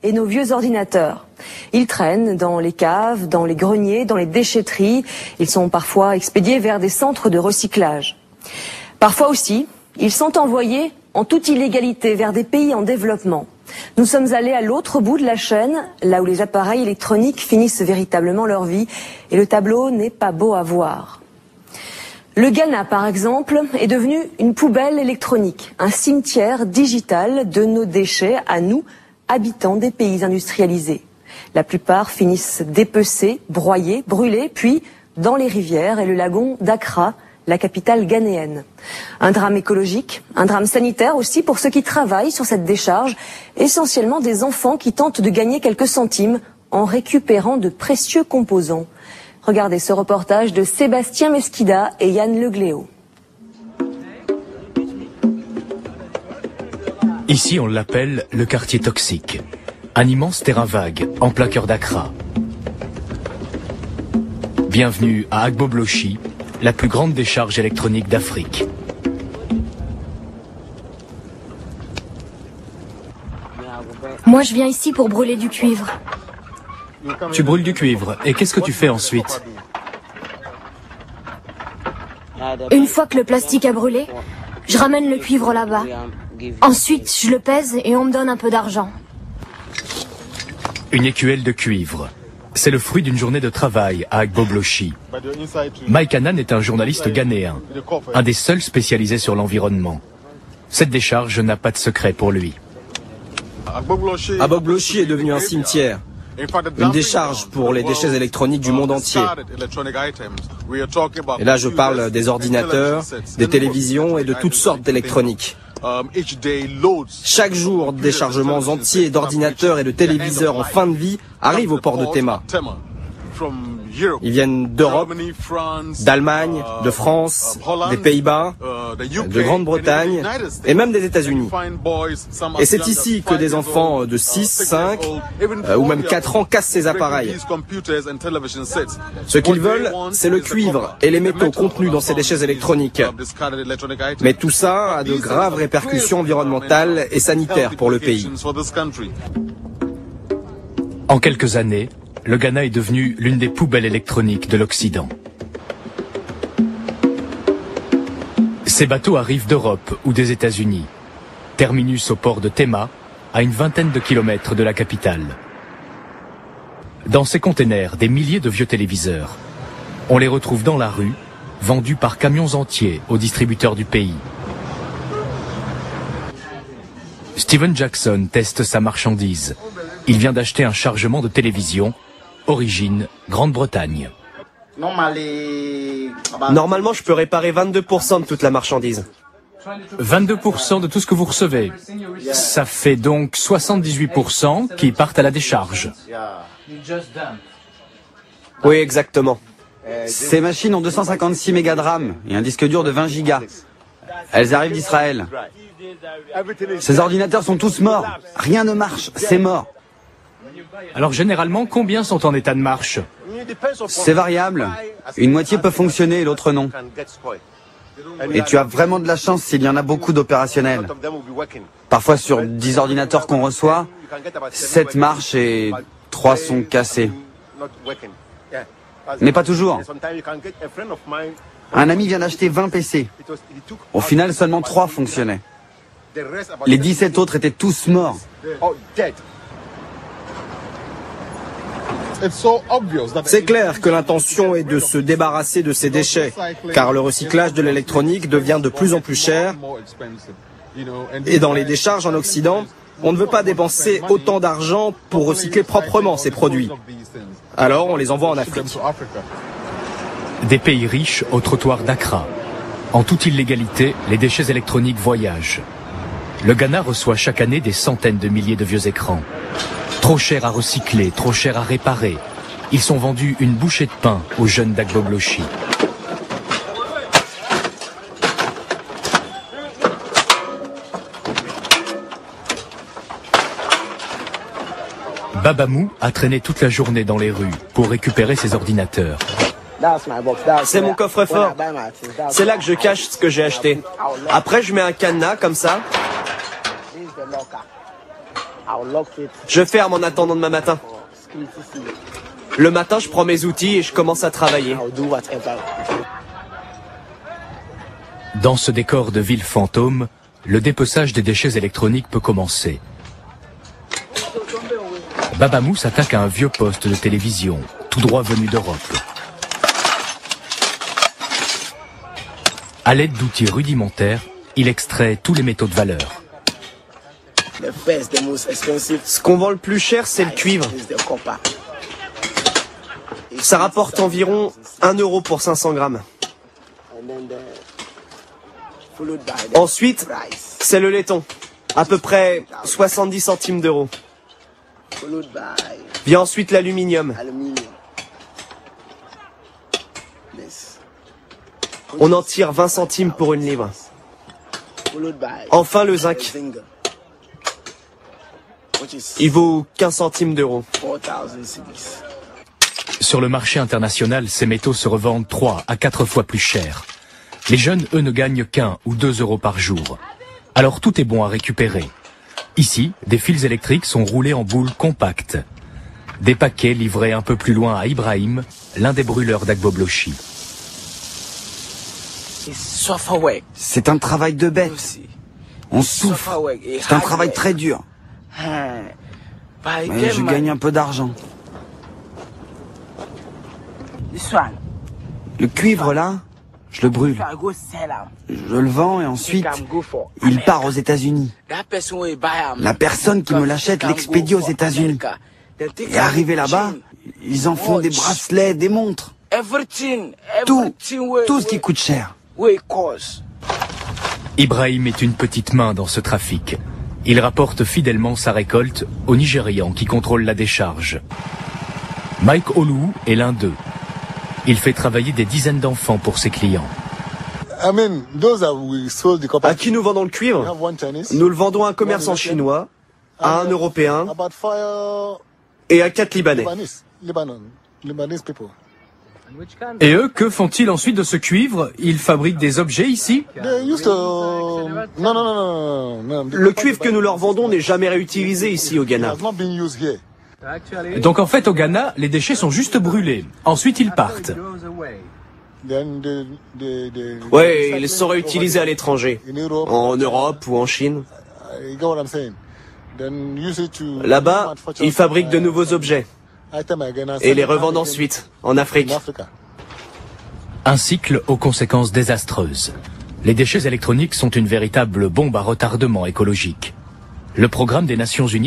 et nos vieux ordinateurs. Ils traînent dans les caves, dans les greniers, dans les déchetteries. Ils sont parfois expédiés vers des centres de recyclage. Parfois aussi, ils sont envoyés en toute illégalité vers des pays en développement. Nous sommes allés à l'autre bout de la chaîne, là où les appareils électroniques finissent véritablement leur vie, et le tableau n'est pas beau à voir. Le Ghana, par exemple, est devenu une poubelle électronique, un cimetière digital de nos déchets à nous, habitants des pays industrialisés. La plupart finissent dépecés, broyés, brûlés, puis dans les rivières et le lagon d'Accra, la capitale ghanéenne. Un drame écologique, un drame sanitaire aussi pour ceux qui travaillent sur cette décharge, essentiellement des enfants qui tentent de gagner quelques centimes en récupérant de précieux composants. Regardez ce reportage de Sébastien Mesquida et Yann Legléo. Ici, on l'appelle le quartier toxique. Un immense terrain vague, en plein cœur d'Accra. Bienvenue à Agboblochi, la plus grande décharge électronique d'Afrique. Moi, je viens ici pour brûler du cuivre. Tu brûles du cuivre, et qu'est-ce que tu fais ensuite? Une fois que le plastique a brûlé, je ramène le cuivre là-bas. Ensuite, je le pèse et on me donne un peu d'argent. Une écuelle de cuivre. C'est le fruit d'une journée de travail à Agboblochi. Mike Annan est un journaliste ghanéen, un des seuls spécialisés sur l'environnement. Cette décharge n'a pas de secret pour lui. Agboblochi est devenu un cimetière, une décharge pour les déchets électroniques du monde entier. Et là, je parle des ordinateurs, des télévisions et de toutes sortes d'électroniques. Chaque jour, des chargements entiers d'ordinateurs et de téléviseurs en fin de vie arrivent au port de Tema. Ils viennent d'Europe, d'Allemagne, de France, des Pays-Bas, de Grande-Bretagne et même des États-Unis. Et c'est ici que des enfants de 6, 5 ou même 4 ans cassent ces appareils. Ce qu'ils veulent, c'est le cuivre et les métaux contenus dans ces déchets électroniques. Mais tout ça a de graves répercussions environnementales et sanitaires pour le pays. En quelques années, le Ghana est devenu l'une des poubelles électroniques de l'Occident. Ces bateaux arrivent d'Europe ou des États-Unis. Terminus au port de Tema, à une vingtaine de kilomètres de la capitale. Dans ces containers, des milliers de vieux téléviseurs. On les retrouve dans la rue, vendus par camions entiers aux distributeurs du pays. Steven Jackson teste sa marchandise. Il vient d'acheter un chargement de télévision. Origine, Grande-Bretagne. Normalement, je peux réparer 22% de toute la marchandise. 22% de tout ce que vous recevez. Ça fait donc 78% qui partent à la décharge. Oui, exactement. Ces machines ont 256 mégas de RAM et un disque dur de 20 gigas. Elles arrivent d'Israël. Ces ordinateurs sont tous morts. Rien ne marche, c'est mort. Alors généralement, combien sont en état de marche? C'est variable. Une moitié peut fonctionner et l'autre non. Et tu as vraiment de la chance s'il y en a beaucoup d'opérationnels. Parfois sur 10 ordinateurs qu'on reçoit, 7 marchent et 3 sont cassés. Mais pas toujours. Un ami vient d'acheter 20 PC. Au final, seulement 3 fonctionnaient. Les 17 autres étaient tous morts. C'est clair que l'intention est de se débarrasser de ces déchets, car le recyclage de l'électronique devient de plus en plus cher. Et dans les décharges en Occident, on ne veut pas dépenser autant d'argent pour recycler proprement ces produits. Alors on les envoie en Afrique. Des pays riches au trottoir d'Accra. En toute illégalité, les déchets électroniques voyagent. Le Ghana reçoit chaque année des centaines de milliers de vieux écrans. Trop cher à recycler, trop cher à réparer. Ils sont vendus une bouchée de pain aux jeunes d'Agboblochi. Babamou a traîné toute la journée dans les rues pour récupérer ses ordinateurs. C'est mon coffre-fort. C'est là que je cache ce que j'ai acheté. Après, je mets un cadenas comme ça. Je ferme en attendant demain matin. Le matin, je prends mes outils et je commence à travailler. Dans ce décor de ville fantôme, le dépeçage des déchets électroniques peut commencer. Babamou s'attaque à un vieux poste de télévision, tout droit venu d'Europe. À l'aide d'outils rudimentaires, il extrait tous les métaux de valeur. Ce qu'on vend le plus cher, c'est le cuivre. Ça rapporte environ 1 euro pour 500 grammes. Ensuite, c'est le laiton, à peu près 70 centimes d'euros. Vient ensuite l'aluminium. On en tire 20 centimes pour une livre. Enfin le zinc. Il vaut 15 centimes d'euros. Sur le marché international, ces métaux se revendent 3 à 4 fois plus cher. Les jeunes, eux, ne gagnent qu'1 ou 2 euros par jour. Alors tout est bon à récupérer. Ici, des fils électriques sont roulés en boules compactes. Des paquets livrés un peu plus loin à Ibrahim, l'un des brûleurs d'Agboblochi. C'est un travail de bête. On souffre. C'est un travail très dur. Mais je gagne un peu d'argent. Le cuivre là, je le brûle. Je le vends et ensuite, il part aux États-Unis. La personne qui me l'achète l'expédie aux États-Unis. Et arrivé là-bas, ils en font des bracelets, des montres. Tout ce qui coûte cher. Ibrahim est une petite main dans ce trafic. Il rapporte fidèlement sa récolte aux Nigérians qui contrôlent la décharge. Mike Olou est l'un d'eux. Il fait travailler des dizaines d'enfants pour ses clients. À qui nous vendons le cuivre? Nous le vendons à un commerçant chinois, à un Européen et à 4 Libanais. Et eux, que font-ils ensuite de ce cuivre? Ils fabriquent des objets ici? Le cuivre que nous leur vendons n'est jamais réutilisé ici au Ghana. Donc en fait, au Ghana, les déchets sont juste brûlés. Ensuite, ils partent. Ouais, ils sont réutilisés à l'étranger, en Europe ou en Chine. Là-bas, ils fabriquent de nouveaux objets et les revendent ensuite en Afrique. Un cycle aux conséquences désastreuses. Les déchets électroniques sont une véritable bombe à retardement écologique. Le programme des Nations Unies